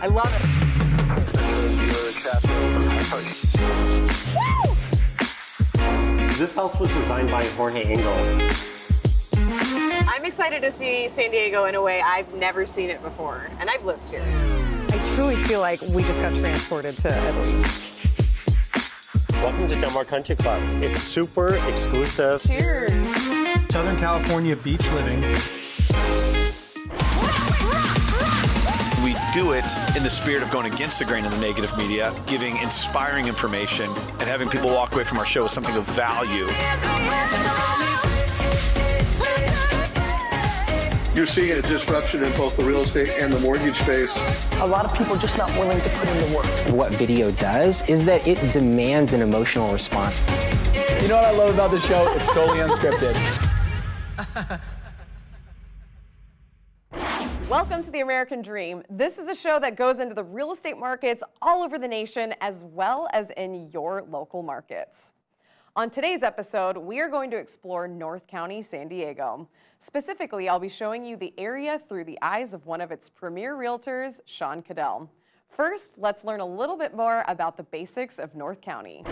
I love it. Woo! This house was designed by Jorge Engel. I'm excited to see San Diego in a way I've never seen it before, and I've lived here. I truly feel like we just got transported to Italy. Welcome to Del Mar Country Club. It's super exclusive. Cheers. Southern California beach living. We do it in the spirit of going against the grain of the negative media, giving inspiring information, and having people walk away from our show with something of value. You're seeing a disruption in both the real estate and the mortgage space. A lot of people are just not willing to put in the work. What video does is that it demands an emotional response. You know what I love about the show? It's totally unscripted. Welcome to The American Dream. This is a show that goes into the real estate markets all over the nation as well as in your local markets. On today's episode, we are going to explore North County, San Diego. Specifically, I'll be showing you the area through the eyes of one of its premier realtors, Sean Caddell. First, let's learn a little bit more about the basics of North County.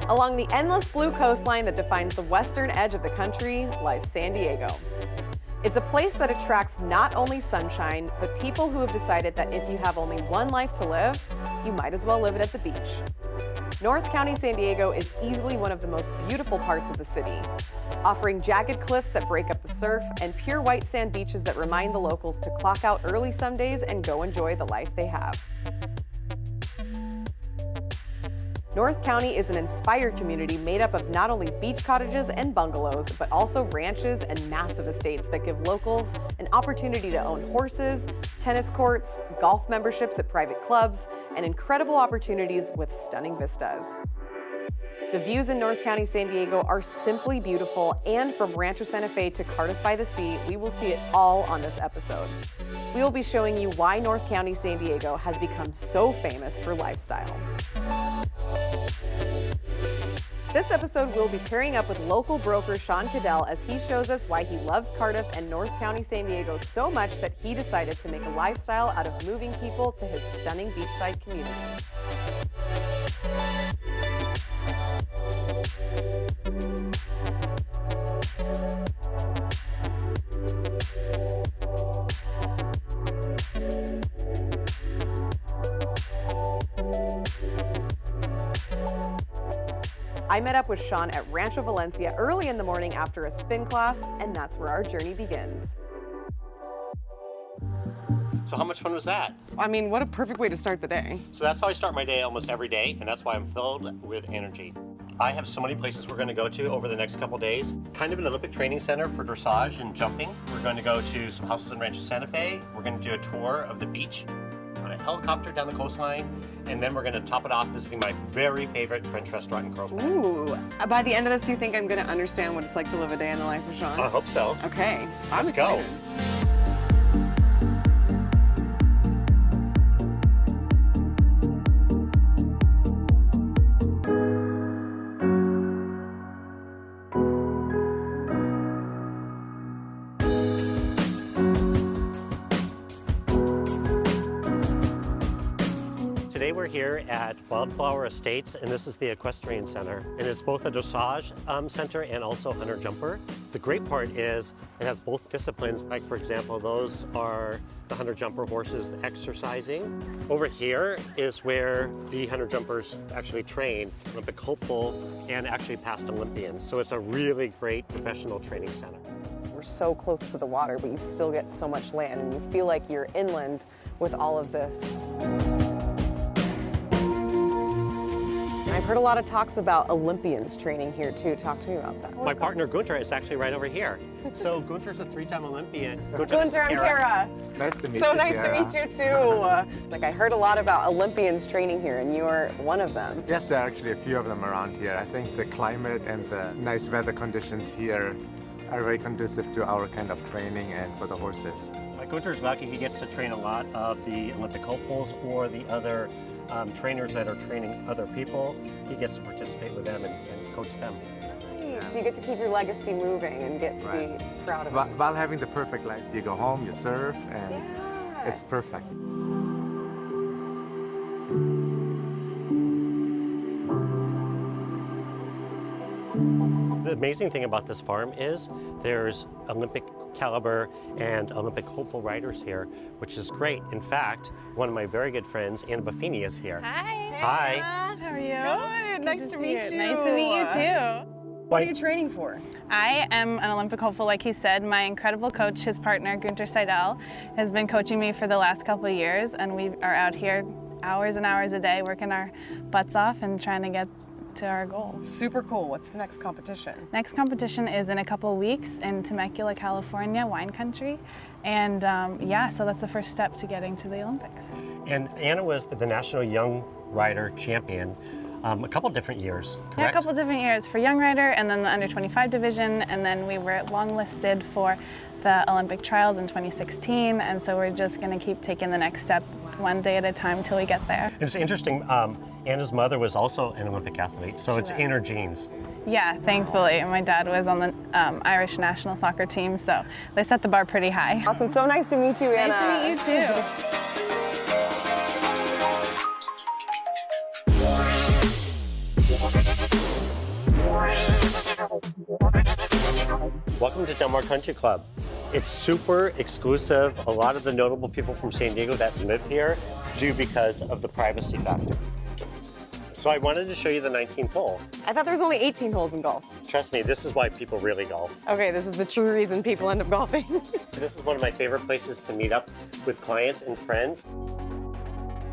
Along the endless blue coastline that defines the western edge of the country lies San Diego. It's a place that attracts not only sunshine, but people who have decided that if you have only one life to live, you might as well live it at the beach. North County, San Diego is easily one of the most beautiful parts of the city, offering jagged cliffs that break up the surf and pure white sand beaches that remind the locals to clock out early some days and go enjoy the life they have. North County is an inspired community made up of not only beach cottages and bungalows, but also ranches and massive estates that give locals an opportunity to own horses, tennis courts, golf memberships at private clubs, and incredible opportunities with stunning vistas. The views in North County, San Diego are simply beautiful, and from Rancho Santa Fe to Cardiff by the Sea, we will see it all on this episode. We will be showing you why North County, San Diego has become so famous for lifestyle. This episode, we'll be pairing up with local broker Sean Caddell as he shows us why he loves Cardiff and North County, San Diego so much that he decided to make a lifestyle out of moving people to his stunning beachside community. I met up with Sean at Rancho Valencia early in the morning after a spin class, and that's where our journey begins. So how much fun was that? I mean, what a perfect way to start the day. So that's how I start my day almost every day, and that's why I'm filled with energy. I have so many places we're going to go to over the next couple days. Kind of an Olympic training center for dressage and jumping. We're going to go to some houses in Rancho Santa Fe. We're going to do a tour of the beach, on a helicopter down the coastline, and then we're going to top it off visiting my very favorite French restaurant in Carlsbad. Ooh. By the end of this, do you think I'm going to understand what it's like to live a day in the life of Sean? I hope so. Okay. I'm Let's excited. go. Today we're here at Wildflower Estates, and this is the Equestrian Center. And it's both a dressage center and also hunter jumper. The great part is it has both disciplines. Like for example, those are the hunter jumper horses exercising. Over here is where the hunter jumpers actually train, Olympic hopeful and actually past Olympians. So it's a really great professional training center. We're so close to the water, but you still get so much land, and you feel like you're inland with all of this. I've heard a lot of talks about Olympians training here too. Talk to me about that. My partner Guenter is actually right over here. So Guenter's a 3-time Olympian. Guenter, I'm Kara. Nice to meet you. So nice to meet you too. Like I heard a lot about Olympians training here, and you're one of them. Yes, there are actually a few of them around here. I think the climate and the nice weather conditions here are very conducive to our kind of training and for the horses. Guenter's lucky he gets to train a lot of the Olympic hopefuls or the other trainers that are training other people. He gets to participate with them and coach them. So you get to keep your legacy moving and get to be proud of it. While having the perfect life, you go home, you serve, and it's perfect. The amazing thing about this farm is there's Olympic caliber and Olympic hopeful riders here, which is great. In fact, one of my very good friends, Anna Buffini, is here. Hi. Hi. How are you? Good. Nice to meet you. Nice to meet you too. What are you training for? I am an Olympic hopeful, like he said. My incredible coach, his partner, Guenter Seidel, has been coaching me for the last couple of years, and we are out here hours and hours a day working our butts off and trying to get to our goal. Super cool. What's the next competition? Next competition is in a couple of weeks in Temecula, California, wine country. And yeah, so that's the first step to getting to the Olympics. And Anna was the National Young Rider Champion a couple different years, correct? Yeah, a couple different years for young rider and then the under 25 division, and then we were longlisted for the Olympic trials in 2016, and so we're just going to keep taking the next step one day at a time till we get there. And it's interesting, Anna's mother was also an Olympic athlete, so it's in her genes. Yeah, thankfully. And my dad was on the Irish national soccer team, so they set the bar pretty high. Awesome. So nice to meet you, Anna. Nice to meet you too. Welcome to Del Mar Country Club. It's super exclusive. A lot of the notable people from San Diego that live here do because of the privacy factor. So I wanted to show you the 19th hole. I thought there was only 18 holes in golf. Trust me, this is why people really golf. Okay, this is the true reason people end up golfing. This is one of my favorite places to meet up with clients and friends.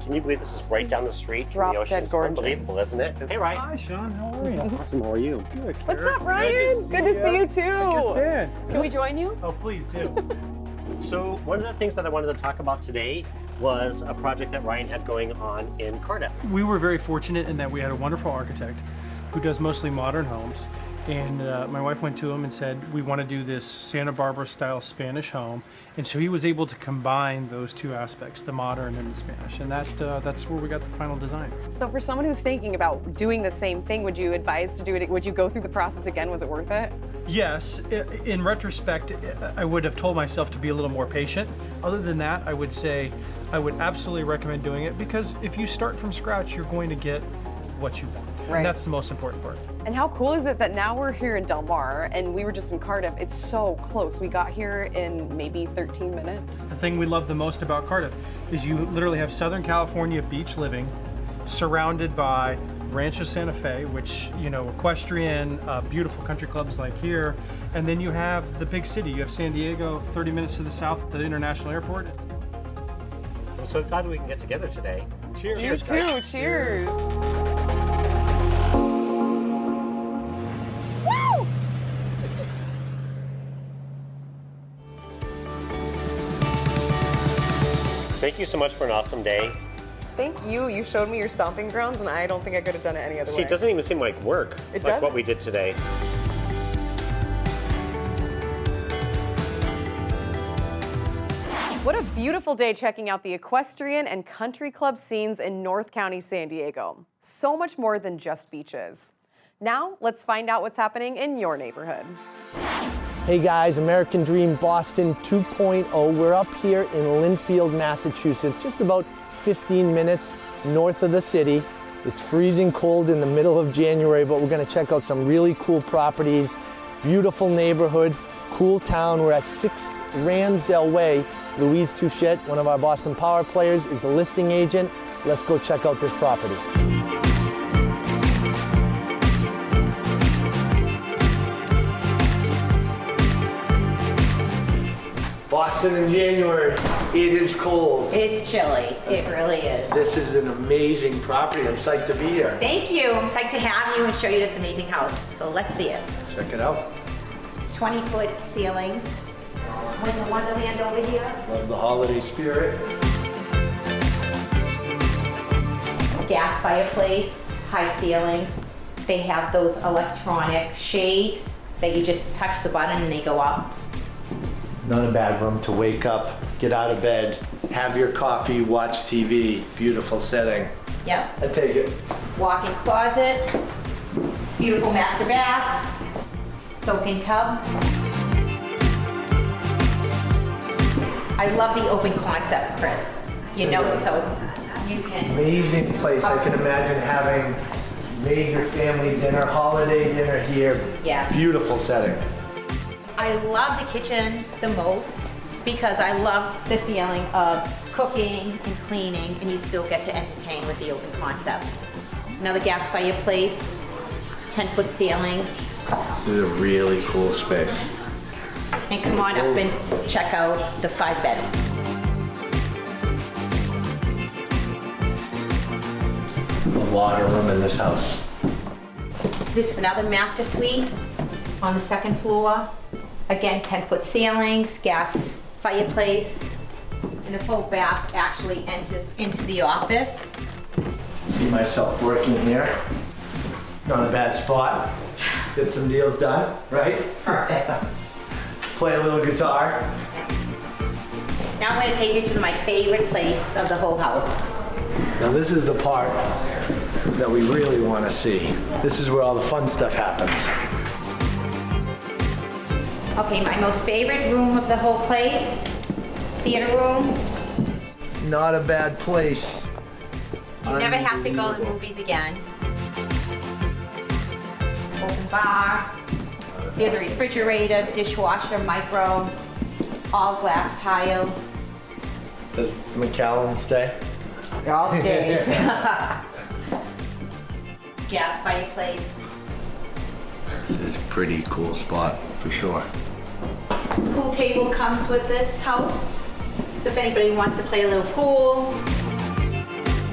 Can you believe this is right down the street from the ocean? It's unbelievable, isn't it? Hey, Ryan. Hi, Sean. How are you? Awesome. How are you? Good. What's up, Ryan? Good to see you too. Can we join you? Oh, please do. So one of the things that I wanted to talk about today was a project that Ryan had going on in Caddell. We were very fortunate in that we had a wonderful architect who does mostly modern homes. And my wife went to him and said, we want to do this Santa Barbara style Spanish home. And so he was able to combine those two aspects, the modern and the Spanish. And that's where we got the final design. So for someone who's thinking about doing the same thing, would you advise to do it? Would you go through the process again? Was it worth it? Yes. In retrospect, I would have told myself to be a little more patient. Other than that, I would say I would absolutely recommend doing it, because if you start from scratch, you're going to get what you want. Right. And that's the most important part. And how cool is it that now we're here in Del Mar and we were just in Cardiff? It's so close. We got here in maybe 13 minutes. The thing we love the most about Cardiff is you literally have Southern California beach living surrounded by Rancho Santa Fe, which, you know, equestrian, beautiful country clubs like here. And then you have the big city. You have San Diego, 30 minutes to the south, the international airport. I'm so glad we can get together today. Cheers. You too. Cheers. Thank you so much for an awesome day. Thank you. You showed me your stomping grounds, and I don't think I could have done it any other way. See, it doesn't even seem like work, It like doesn't. what we did today. What a beautiful day checking out the equestrian and country club scenes in North County, San Diego. So much more than just beaches. Now, let's find out what's happening in your neighborhood. Hey guys, American Dream Boston 2.0. We're up here in Linfield, Massachusetts, just about 15 minutes north of the city. It's freezing cold in the middle of January, but we're gonna check out some really cool properties, beautiful neighborhood, cool town. We're at 6 Ramsdale Way. Louise Touchette, one of our Boston Power players, is the listing agent. Let's go check out this property. Boston in January, it is cold. It's chilly, it really is. This is an amazing property. I'm psyched to be here. Thank you, I'm psyched to have you and show you this amazing house. So let's see it. Check it out. 20-foot ceilings. Winter Wonderland over here. Love the holiday spirit. Gas fireplace, high ceilings. They have those electronic shades that you just touch the button and they go up. Not a bad room to wake up, get out of bed, have your coffee, watch TV. Beautiful setting. Yep. I take it. Walk-in closet, beautiful master bath, soak-in tub. I love the open concept, Chris. You know, so you can... Amazing place. I can imagine having major family dinner, holiday dinner here. Yes. Beautiful setting. I love the kitchen the most because I love the feeling of cooking and cleaning, and you still get to entertain with the open concept. Another gas fireplace, 10-foot ceilings. This is a really cool space. And come on up and check out the 5-bedroom. A lot of room in this house. This is another master suite on the 2nd floor. Again, 10-foot ceilings, gas fireplace, and the full bath actually enters into the office. See myself working here. Not a bad spot. Get some deals done, right? Perfect. Play a little guitar. Now I'm going to take you to my favorite place of the whole house. Now this is the part that we really want to see. This is where all the fun stuff happens. Okay, my most favorite room of the whole place, theater room. Not a bad place. You never have to go to the movies again. Open bar. There's a refrigerator, dishwasher, micro, all glass tile. Does McCallum stay? It all stays. Gas fireplace. This is a pretty cool spot for sure. Pool table comes with this house. So if anybody wants to play a little pool.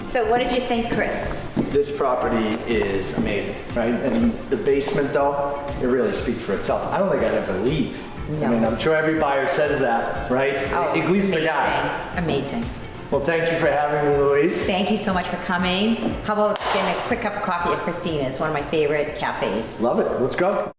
So what did you think, Chris? This property is amazing, right? And the basement though, it really speaks for itself. I don't think I'd ever leave. No. I mean, I'm sure every buyer says that, right? Oh, At least the amazing. guy. Amazing. Well, thank you for having me, Louise. Thank you so much for coming. How about getting a quick cup of coffee at Christina's, one of my favorite cafes. Love it. Let's go.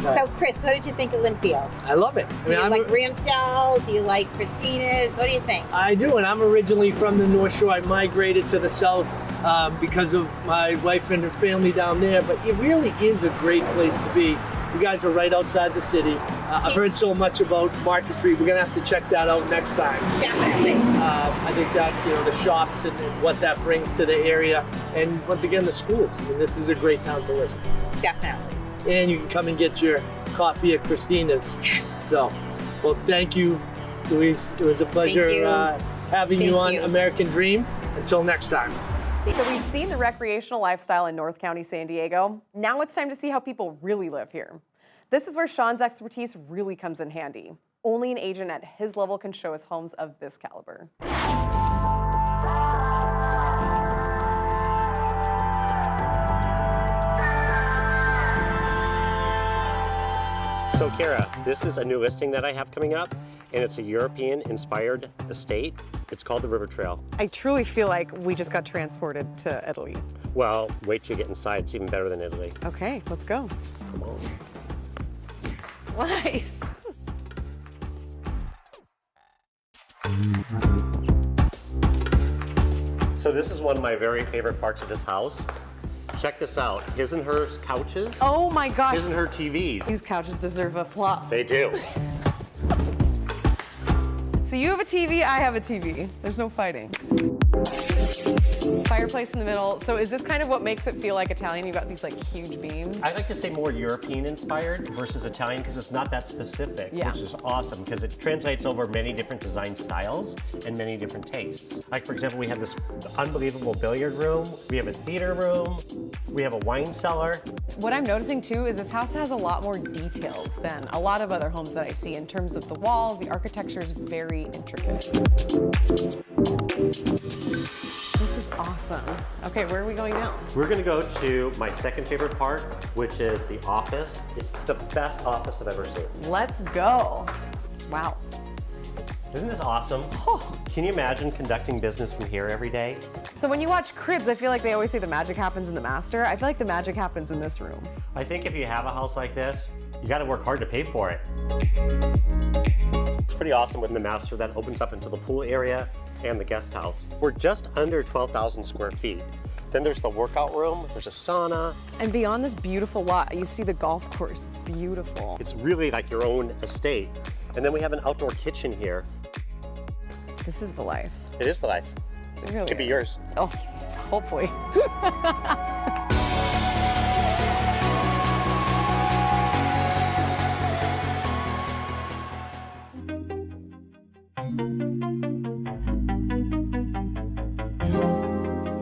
So, Chris, what did you think of Linfield? I love it. Do you like Ramsdale? Do you like Christina's? What do you think? I do, and I'm originally from the North Shore. I migrated to the South because of my wife and her family down there, but it really is a great place to be. You guys are right outside the city. I've heard so much about Market Street. We're gonna have to check that out next time. Definitely. I think that, you know, the shops and what that brings to the area, and once again, the schools. I mean, this is a great town to live in. Definitely. And you can come and get your coffee at Christina's. So, well, thank you, Louise. It was a pleasure having you on American Dream. Until next time. So we've seen the recreational lifestyle in North County, San Diego. Now it's time to see how people really live here. This is where Sean's expertise really comes in handy. Only an agent at his level can show us homes of this caliber. So Kara, this is a new listing that I have coming up, and it's a European-inspired estate. It's called the River Trail. I truly feel like we just got transported to Italy. Well, wait till you get inside. It's even better than Italy. Okay, let's go. Come on. Nice. So this is one of my very favorite parts of this house. Check this out. His and her couches. Oh my gosh. His and her TVs. These couches deserve a flop. They do. So you have a TV, I have a TV. There's no fighting. Fireplace in the middle. So is this kind of what makes it feel like Italian? You've got these like huge beams. I like to say more European inspired versus Italian because it's not that specific, which is awesome because it translates over many different design styles and many different tastes. Like for example, we have this unbelievable billiard room, we have a theater room, we have a wine cellar. What I'm noticing too is this house has a lot more details than a lot of other homes that I see in terms of the walls. The architecture is very intricate. This is awesome. Okay, where are we going now? We're gonna go to my second favorite part, which is the office. It's the best office I've ever seen. Let's go. Wow. Isn't this awesome? Can you imagine conducting business from here every day? So when you watch Cribs, I feel like they always say the magic happens in the master. I feel like the magic happens in this room. I think if you have a house like this, you got to work hard to pay for it. It's pretty awesome with the master that opens up into the pool area and the guest house. We're just under 12,000 square feet. Then there's the workout room, there's a sauna. And beyond this beautiful lot, you see the golf course. It's beautiful. It's really like your own estate. And then we have an outdoor kitchen here. This is the life. It is the life. It really Could be is. yours. Oh, hopefully.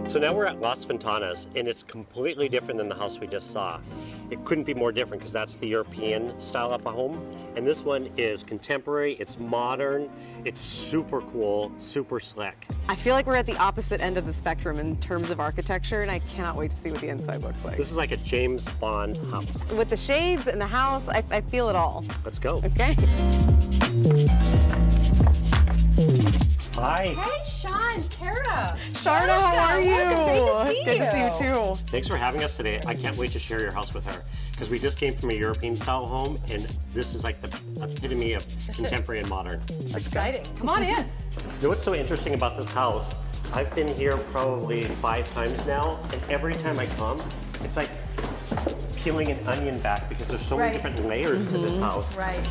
So now we're at Las Ventanas, and it's completely different than the house we just saw. It couldn't be more different because that's the European style of a home. And this one is contemporary, it's modern, it's super cool, super slick. I feel like we're at the opposite end of the spectrum in terms of architecture, and I cannot wait to see what the inside looks like. This is like a James Bond house. With the shades and the house, I feel it all. Let's go. Okay. Hi. Hey, Sean, Kara. Charna, how are you? Welcome. Great to see Good to see you too. Thanks for having us today. I can't wait to share your house with her because we just came from a European style home, and this is like the epitome of contemporary and modern. It's exciting. Come on in. You know what's so interesting about this house? I've been here probably 5 times now, and every time I come, it's like peeling an onion back because there's so many different layers to this house. Right.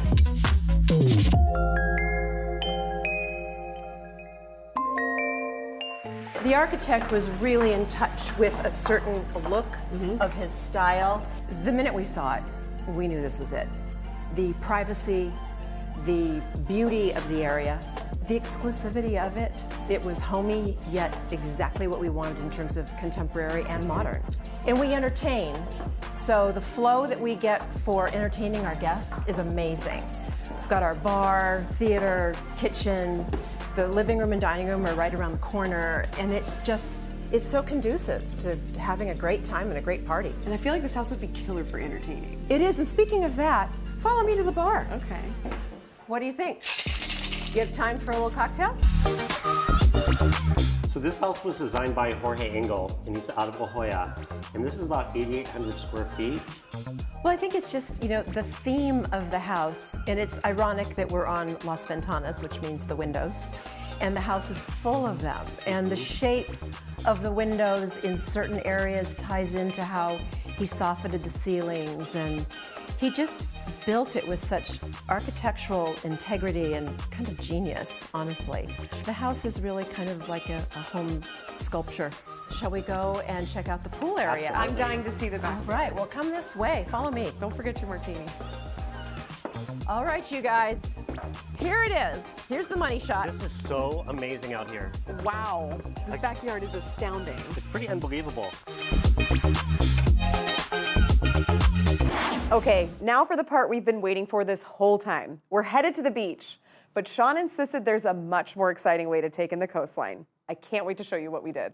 The architect was really in touch with a certain look of his style. The minute we saw it, we knew this was it. The privacy, the beauty of the area, the exclusivity of it. It was homey, yet exactly what we wanted in terms of contemporary and modern. And we entertain, so the flow that we get for entertaining our guests is amazing. We've got our bar, theater, kitchen, the living room and dining room are right around the corner, and it's so conducive to having a great time and a great party. And I feel like this house would be killer for entertaining. It is, and speaking of that, follow me to the bar. Okay. What do you think? You have time for a little cocktail? So this house was designed by Jorge Engel, and he's out of La Jolla. And this is about 8,800 square feet. Well, I think it's just, the theme of the house, and it's ironic that we're on Las Ventanas, which means the windows, and the house is full of them. And the shape of the windows in certain areas ties into how he softened the ceilings, and he just built it with such architectural integrity and kind of genius, honestly. The house is really kind of like a home sculpture. Shall we go and check out the pool area? Absolutely. I'm dying to see the back. All right, well, come this way. Follow me. Don't forget your martini. All right, you guys. Here it is. Here's the money shot. This is so amazing out here. Wow. This backyard is astounding. It's pretty unbelievable. Okay, now for the part we've been waiting for this whole time. We're headed to the beach, but Sean insisted there's a much more exciting way to take in the coastline. I can't wait to show you what we did.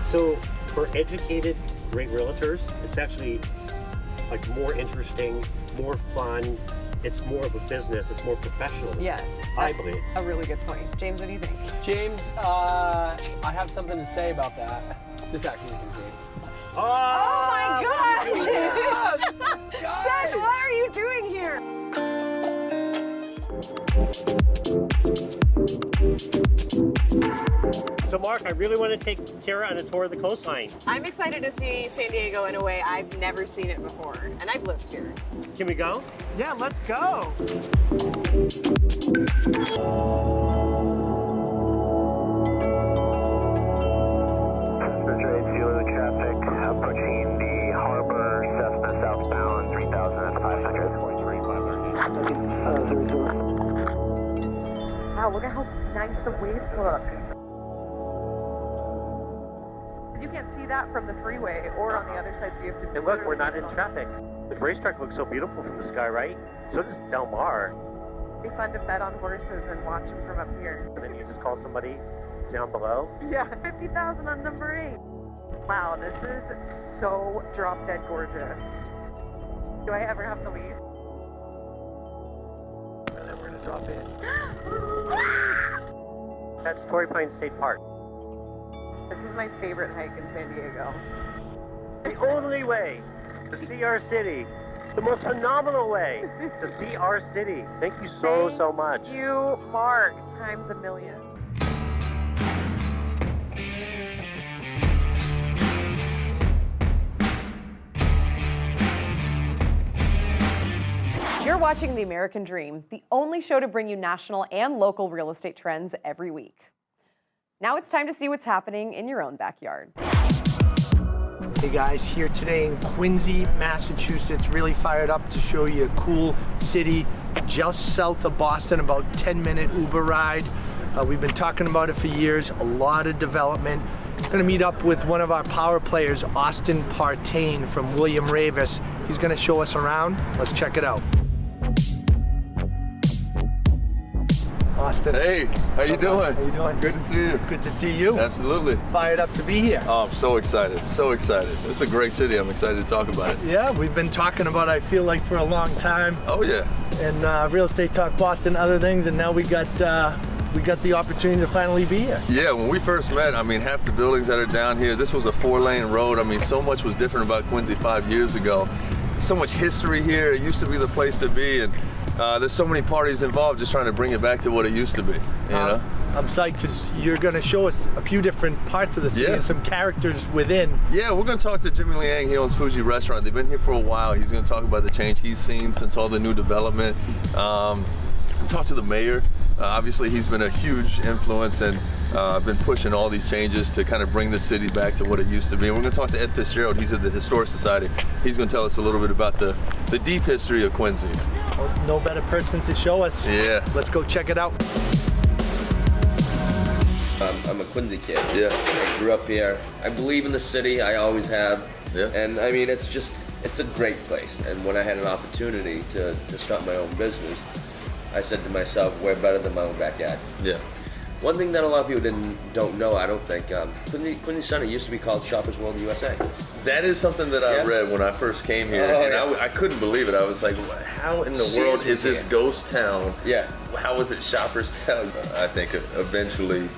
So for educated, great realtors, it's actually like more interesting, more fun. It's more of a business. It's more professional. Yes, I that's believe. a really good point. James, what do you think? James, I have something to say about that. This actually isn't James. Oh my God! Seth, what are you doing here? So Mark, I really want to take Tara on a tour of the coastline. I'm excited to see San Diego in a way I've never seen it before, and I've lived here. Can we go? Yeah, let's go. Traffic approaching the harbor, Cessna southbound, 3,500. Wow, look at how nice the waves look. You can't see that from the freeway or on the other side, so you have to... And look, we're not in traffic. The racetrack looks so beautiful from the sky, right? So does Del Mar. It'd be fun to bet on horses and watch them from up here. And then you just call somebody down below. Yeah, 50,000 on number 8. Wow, this is so drop dead gorgeous. Do I ever have to leave? And then we're gonna drop in. That's Torrey Pines State Park. This is my favorite hike in San Diego. The only way to see our city, the most phenomenal way to see our city. Thank you so much. Thank you, Mark, times a million. You're watching The American Dream, the only show to bring you national and local real estate trends every week. Now it's time to see what's happening in your own backyard. Hey guys, here today in Quincy, Massachusetts. Really fired up to show you a cool city just south of Boston, about 10-minute Uber ride. We've been talking about it for years, a lot of development. Going to meet up with one of our power players, Austin Partain from William Ravis. He's going to show us around. Let's check it out. Austin. Hey, how you doing? How you doing? Good to see you. Good to see you. Absolutely. Fired up to be here. Oh, I'm so excited, so excited. This is a great city. I'm excited to talk about it. Yeah, we've been talking about it, I feel like, for a long time. Oh, yeah. And Real Estate Talk Boston, other things, and now we got the opportunity to finally be here. Yeah, when we first met, I mean, half the buildings that are down here, this was a 4-lane road. I mean, so much was different about Quincy 5 years ago. So much history here. It used to be the place to be, and there's so many parties involved just trying to bring it back to what it used to be, you know? I'm psyched because you're going to show us a few different parts of the city and some characters within. Yeah, we're going to talk to Jimmy Liang. He owns Fuji Restaurant. They've been here for a while. He's going to talk about the change he's seen since all the new development. Talk to the mayor. Obviously, he's been a huge influence and been pushing all these changes to kind of bring the city back to what it used to be. And we're going to talk to Ed Fitzgerald. He's at the Historic Society. He's going to tell us a little bit about the deep history of Quincy. Well, no better person to show us. Yeah. Let's go check it out. I'm a Quincy kid. Yeah. I grew up here. I believe in the city. I always have. Yeah. And I mean, it's a great place. And when I had an opportunity to start my own business, I said to myself, we're better than my own backyard. Yeah. One thing that a lot of people don't know, I don't think, Quincy Center used to be called Shoppers World USA. That is something that I read when I first came here, I couldn't believe it. I was like, how in the world is this ghost town? Yeah. How is it Shoppers Town? I think eventually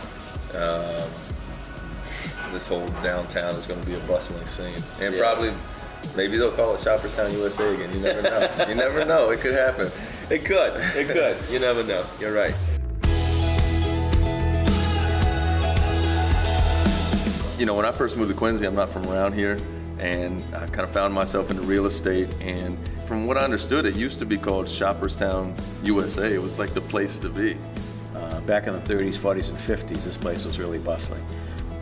this whole downtown is going to be a bustling scene. And probably, maybe they'll call it Shoppers Town USA again. You never know. You never know. It could happen. It could. You never know. You're right. You know, when I first moved to Quincy, I'm not from around here, and I kind of found myself into real estate. And from what I understood, it used to be called Shopperstown, USA. It was like the place to be. Back in the 30s, 40s, and 50s, this place was really bustling.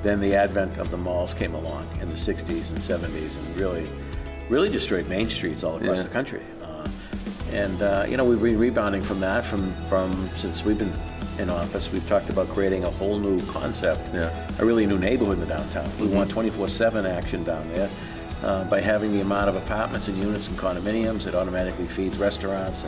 Then the advent of the malls came along in the 60s and 70s and really destroyed main streets all across the country. You know, we've been rebounding from that since we've been in office. We've talked about creating a whole new concept, a really new neighborhood in the downtown. We want 24/7 action down there. By having the amount of apartments and units and condominiums, it automatically feeds restaurants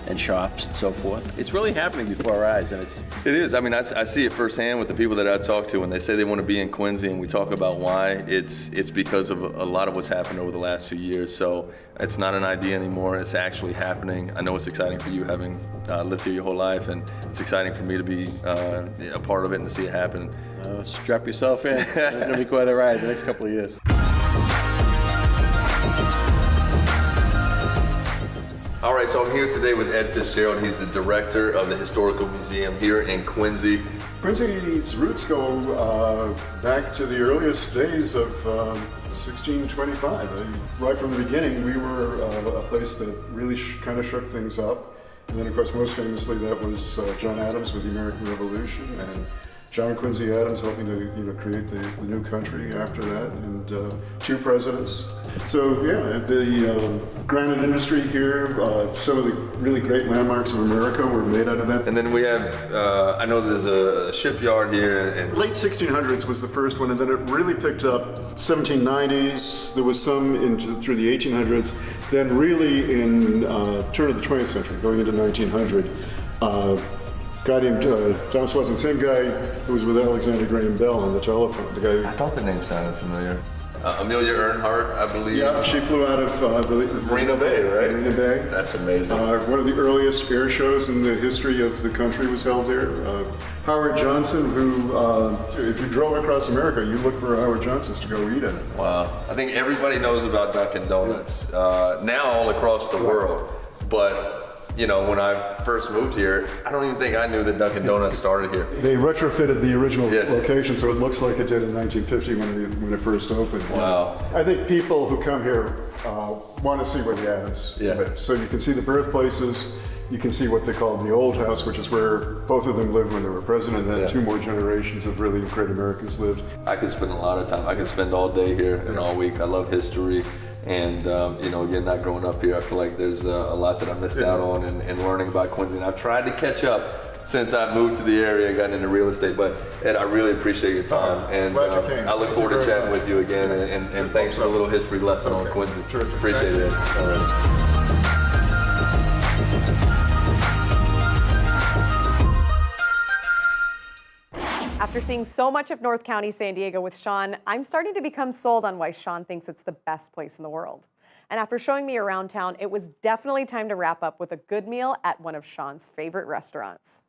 and shops and so forth. It's really happening before our eyes, and It is. I mean, I see it firsthand with the people that I talk to when they say they want to be in Quincy, and we talk about why. It's because of a lot of what's happened over the last few years. So it's not an idea anymore. It's actually happening. I know it's exciting for you having lived here your whole life, and it's exciting for me to be a part of it and to see it happen. Strap yourself in. It's going to be quite a ride the next couple of years. All right, so I'm here today with Ed Fitzgerald. He's the director of the Historical Museum here in Quincy. Quincy's roots go back to the earliest days of 1625. Right from the beginning, we were a place that really kind of shook things up. And then, of course, most famously, that was John Adams with the American Revolution, and John Quincy Adams helping to create the new country after that, and 2 presidents. So yeah, the granite industry here, some of the really great landmarks of America were made out of that. And then we have, I know there's a shipyard here. And late 1600s was the first one, and then it really picked up 1790s. There was some through the 1800s. Then really in turn of the 20th century, going into 1900, guy named Thomas Watson, same guy who was with Alexander Graham Bell on the telephone. The guy. I thought the name sounded familiar. Amelia Earnhardt, I believe. Yeah, she flew out of Marina Bay, right? Marina Bay. That's amazing. One of the earliest air shows in the history of the country was held there. Howard Johnson, who, if you drove across America, you look for Howard Johnson's to go eat at. Wow. I think everybody knows about Dunkin' Donuts now all across the world. But you know, when I first moved here, I don't even think I knew that Dunkin' Donuts started here. They retrofitted the original location so it looks like it did in 1950 when it first opened. Wow. I think people who come here want to see what he has. Yeah. So you can see the birthplaces, you can see what they call the old house, which is where both of them lived when they were president, and then two more generations of really great Americans lived. I could spend a lot of time. I could spend all day here and all week. I love history. And, you know, again, not growing up here, I feel like there's a lot that I missed out on and learning about Quincy. And I've tried to catch up since I moved to the area and gotten into real estate. But, Ed, I really appreciate your time. And I look forward to chatting with you again. And thanks for the little history lesson on Quincy. Appreciate it, Ed. After seeing so much of North County, San Diego with Sean, I'm starting to become sold on why Sean thinks it's the best place in the world. And after showing me around town, it was definitely time to wrap up with a good meal at one of Sean's favorite restaurants.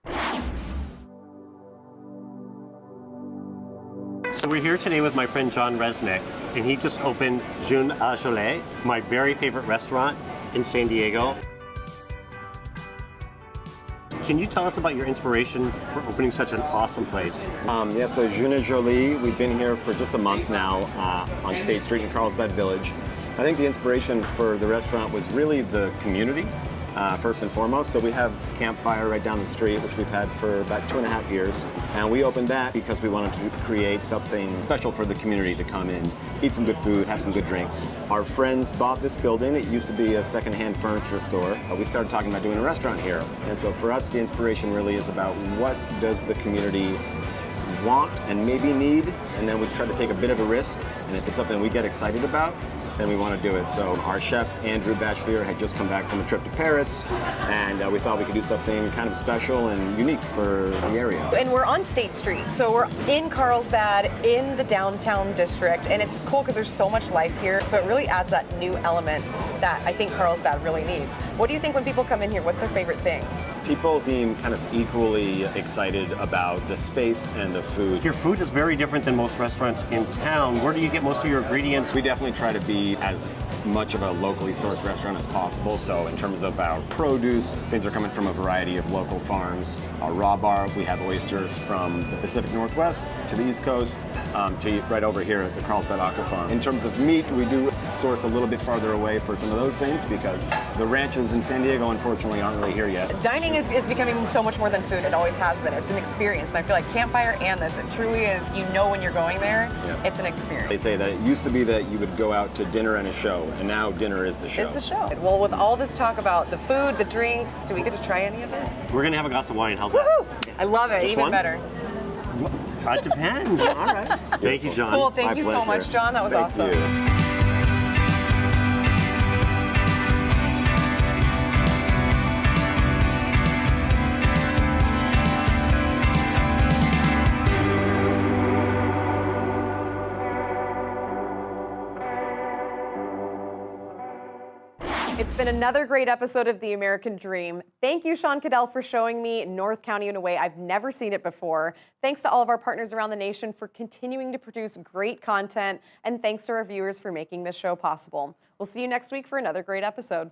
So we're here today with my friend John Resnick, and he just opened June à Jolie, my very favorite restaurant in San Diego. Can you tell us about your inspiration for opening such an awesome place? Yeah, so June à Jolie, we've been here for just a month now on State Street in Carlsbad Village. I think the inspiration for the restaurant was really the community, first and foremost. So we have Campfire right down the street, which we've had for about 2.5 years. And we opened that because we wanted to create something special for the community to come in, eat some good food, have some good drinks. Our friends bought this building. It used to be a secondhand furniture store. We started talking about doing a restaurant here. And so for us, the inspiration really is about what does the community want and maybe need, and then we try to take a bit of a risk, and if it's something we get excited about, then we want to do it. So our chef, Andrew Bachelier, had just come back from a trip to Paris, and we thought we could do something kind of special and unique for the area. And we're on State Street, so we're in Carlsbad, in the downtown district, and it's cool because there's so much life here, so it really adds that new element that I think Carlsbad really needs. What do you think when people come in here? What's their favorite thing? People seem kind of equally excited about the space and the food. Your food is very different than most restaurants in town. Where do you get most of your ingredients? We definitely try to be as much of a locally sourced restaurant as possible. So in terms of our produce, things are coming from a variety of local farms. Our raw bar, we have oysters from the Pacific Northwest to the East Coast to right over here at the Carlsbad Aqua Farm. In terms of meat, we do source a little bit farther away for some of those things because the ranches in San Diego, unfortunately, aren't really here yet. Dining is becoming so much more than food. It always has been. It's an experience, and I feel like Campfire and this, it truly is, you know when you're going there, it's an experience. They say that it used to be that you would go out to dinner and a show, and now dinner is the show. It's the show. Well, with all this talk about the food, the drinks, do we get to try any of it? We're gonna have a glass of wine. How's that? Woohoo! I love it. Just Even one? better. It depends. All right. Thank you, John. Cool. Thank you so much, John. That was awesome. You. It's been another great episode of The American Dream. Thank you, Sean Caddell, for showing me North County in a way I've never seen it before. Thanks to all of our partners around the nation for continuing to produce great content, and thanks to our viewers for making this show possible. We'll see you next week for another great episode.